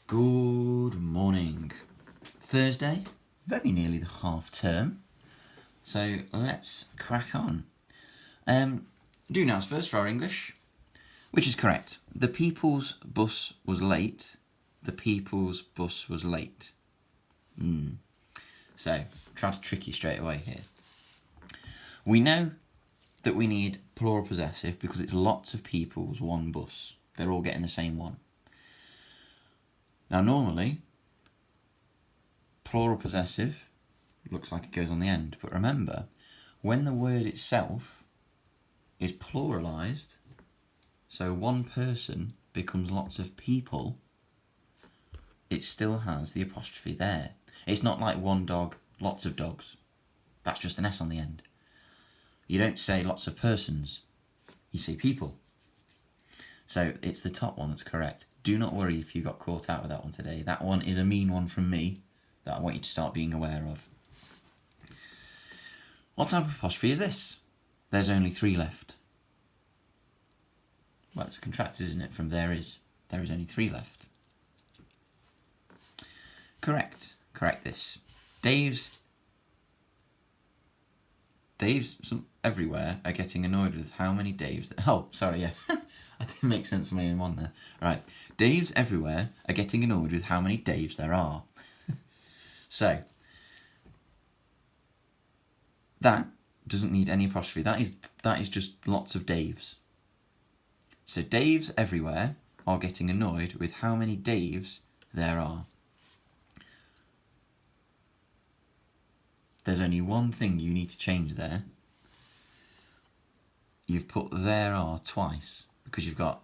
Good morning. Thursday, very nearly the half term, so let's crack on. Do now's first for our English, which is correct. The people's bus was late. The people's bus was late. So, try to trick you straight away here. We know that we need plural possessive because it's lots of people's one bus. They're all getting the same one. Now normally, plural possessive looks like it goes on the end, but remember, when the word itself is pluralised, so one person becomes lots of people, it still has the apostrophe there. It's not like one dog, lots of dogs. That's just an S on the end. You don't say lots of persons, you say people. So it's the top one that's correct. Do not worry if you got caught out with that one today. That one is a mean one from me that I want you to start being aware of. What type of apostrophe is this? There's only 3 left. Well, it's contracted, isn't it, from there is. There is only 3 left. Correct. Correct this. Dave's everywhere are getting annoyed with how many Daves... Oh, sorry, yeah. I didn't make sense of my own one there. Right. Daves everywhere are getting annoyed with how many Daves there are. So, that doesn't need any apostrophe. That is just lots of Daves. So, Daves everywhere are getting annoyed with how many Daves there are. There's only one thing you need to change there. You've put there are twice because you've got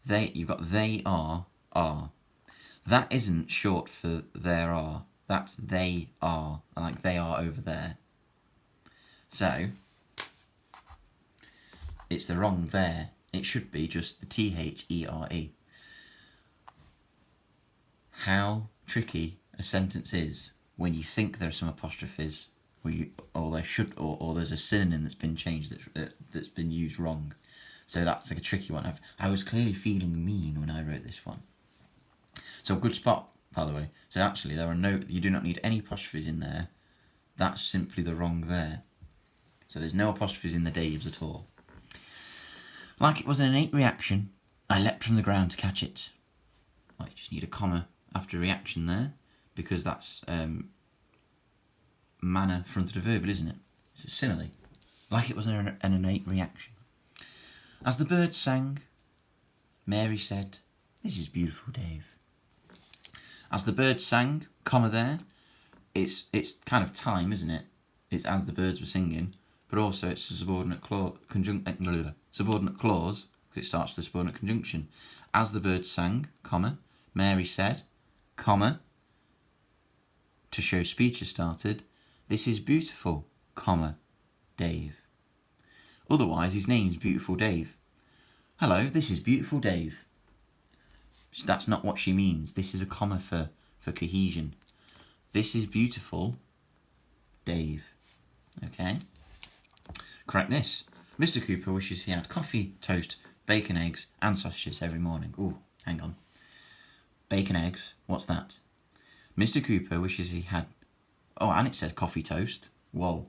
they are. That isn't short for there are. That's they are, like they are over there. So it's the wrong there. It should be just the THERE. How tricky a sentence is when you think there are some apostrophes, or there's a synonym that's been changed that's been used wrong. So that's like a tricky one. I was clearly feeling mean when I wrote this one. So good spot, by the way. So actually, you do not need any apostrophes in there. That's simply the wrong there. So there's no apostrophes in the Daves at all. Like it was an innate reaction, I leapt from the ground to catch it. Oh, you just need a comma after reaction there, because that's manner fronted a verb, isn't it? It's a simile. Like it was an innate reaction. As the birds sang, Mary said, "This is beautiful, Dave." As the birds sang, comma there, it's kind of time, isn't it? It's as the birds were singing, but also it's a subordinate clause, subordinate clause, because it starts with a subordinate conjunction. As the birds sang, comma, Mary said, comma, to show speech has started, "This is beautiful, comma, Dave." Otherwise, his name's Beautiful Dave. Hello, this is Beautiful Dave. That's not what she means. This is a comma for cohesion. This is beautiful, Dave. Okay? Correct this. Mr. Cooper wishes he had coffee, toast, bacon, eggs, and sausages every morning. Ooh, hang on. Bacon, eggs, what's that? Mr. Cooper wishes he had... Oh, and it said coffee, toast. Whoa.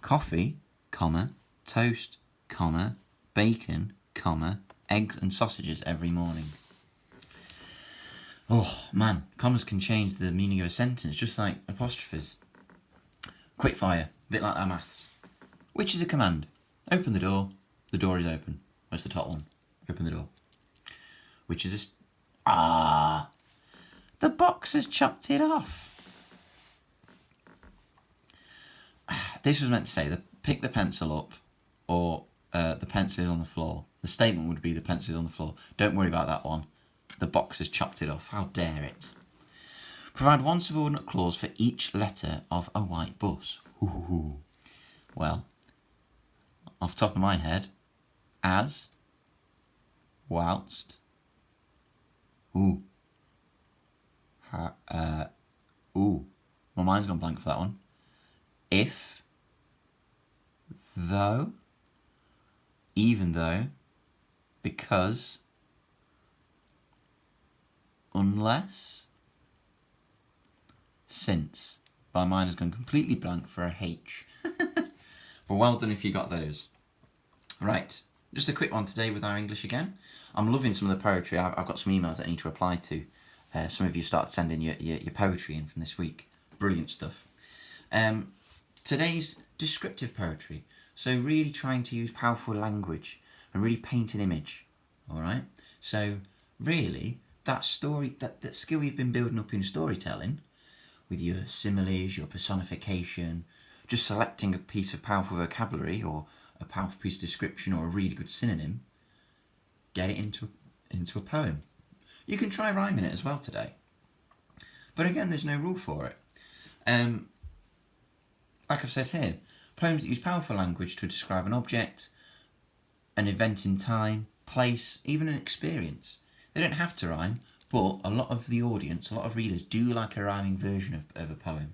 Coffee, comma, toast, comma, bacon, comma, eggs and sausages every morning. Oh, man, commas can change the meaning of a sentence, just like apostrophes. Quick fire, a bit like our maths. Which is a command? Open the door is open. Where's the top one? Open the door. Which is a... The box has chopped it off. This was meant to say, pick the pencil up, or the pencil is on the floor. The statement would be the pencil is on the floor. Don't worry about that one. The box has chopped it off. How dare it? Provide one subordinate clause for each letter of a white bus. Ooh. Well, off the top of my head, as, whilst, ooh, my mind's gone blank for that one. If, though, even though, because, unless, since. My mind has gone completely blank for a H. But well done if you got those. Right, just a quick one today with our English again. I'm loving some of the poetry. I've got some emails that I need to reply to. Some of you started sending your poetry in from this week. Brilliant stuff. Today's descriptive poetry. So really trying to use powerful language and really paint an image. All right. So really, that story, that skill you've been building up in storytelling, with your similes, your personification, just selecting a piece of powerful vocabulary or a powerful piece of description or a really good synonym, get it into a poem. You can try rhyming it as well today. But again, there's no rule for it. Like I've said here, poems that use powerful language to describe an object, an event in time, place, even an experience. They don't have to rhyme, but a lot of the audience, a lot of readers do like a rhyming version of a poem.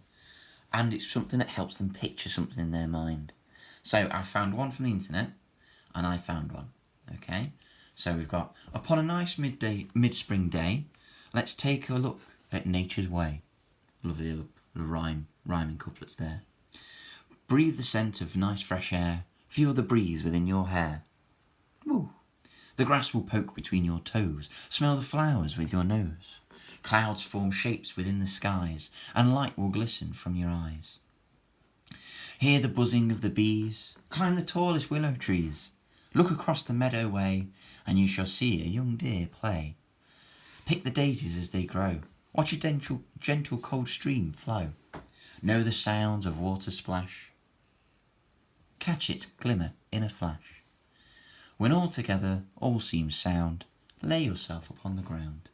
And it's something that helps them picture something in their mind. So I found one from the internet, and I found one. Okay? So we've got, upon a nice mid-spring day, let's take a look at nature's way. Lovely little rhyming couplets there. Breathe the scent of nice fresh air. Feel the breeze within your hair. Ooh. The grass will poke between your toes. Smell the flowers with your nose. Clouds form shapes within the skies, and light will glisten from your eyes. Hear the buzzing of the bees. Climb the tallest willow trees. Look across the meadow way, and you shall see a young deer play. Pick the daisies as they grow. Watch a gentle cold stream flow. Know the sounds of water splash. Catch its glimmer in a flash. When all together all seems sound, lay yourself upon the ground.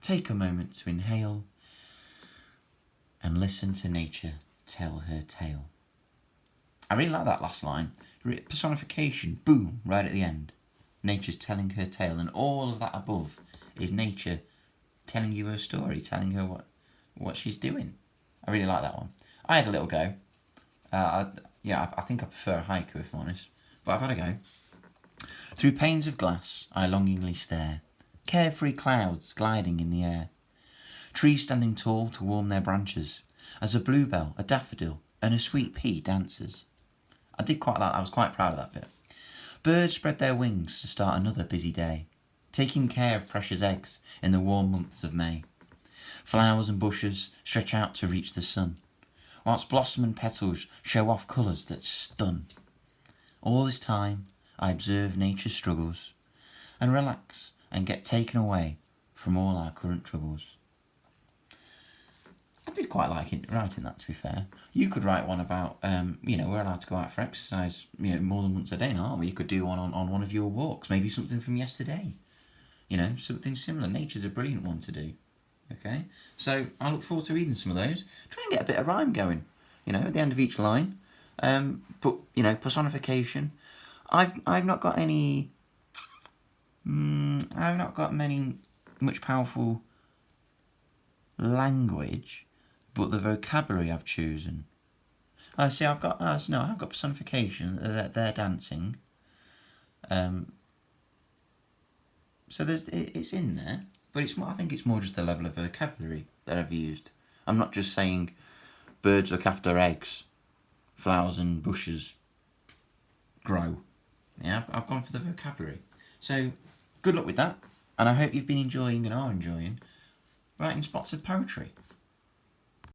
Take a moment to inhale and listen to nature tell her tale. I really like that last line. Personification, boom, right at the end. Nature's telling her tale, and all of that above is nature telling you her story, telling her what she's doing. I really like that one. I had a little go. I think I prefer a haiku if I'm honest, but I've had a go. Through panes of glass I longingly stare, carefree clouds gliding in the air, trees standing tall to warm their branches, as a bluebell, a daffodil, and a sweet pea dances. I did quite like that. I was quite proud of that bit. Birds spread their wings to start another busy day, taking care of precious eggs in the warm months of May. Flowers and bushes stretch out to reach the sun, whilst blossom and petals show off colours that stun. All this time I observe nature's struggles and relax and get taken away from all our current troubles. I did quite like writing that, to be fair. You could write one about, we're allowed to go out for exercise, more than once a day now, aren't we? You could do one on one of your walks, maybe something from yesterday. Something similar. Nature's a brilliant one to do. Okay? So I look forward to reading some of those. Try and get a bit of rhyme going, at the end of each line. Personification. I've not got any. I've not got much powerful language, but the vocabulary I've chosen. I see. I've got personification. They're dancing. So it's in there, but I think it's more just the level of vocabulary that I've used. I'm not just saying birds look after eggs, flowers and bushes grow. Yeah, I've gone for the vocabulary. So good luck with that, and I hope you've been enjoying and are enjoying writing spots of poetry.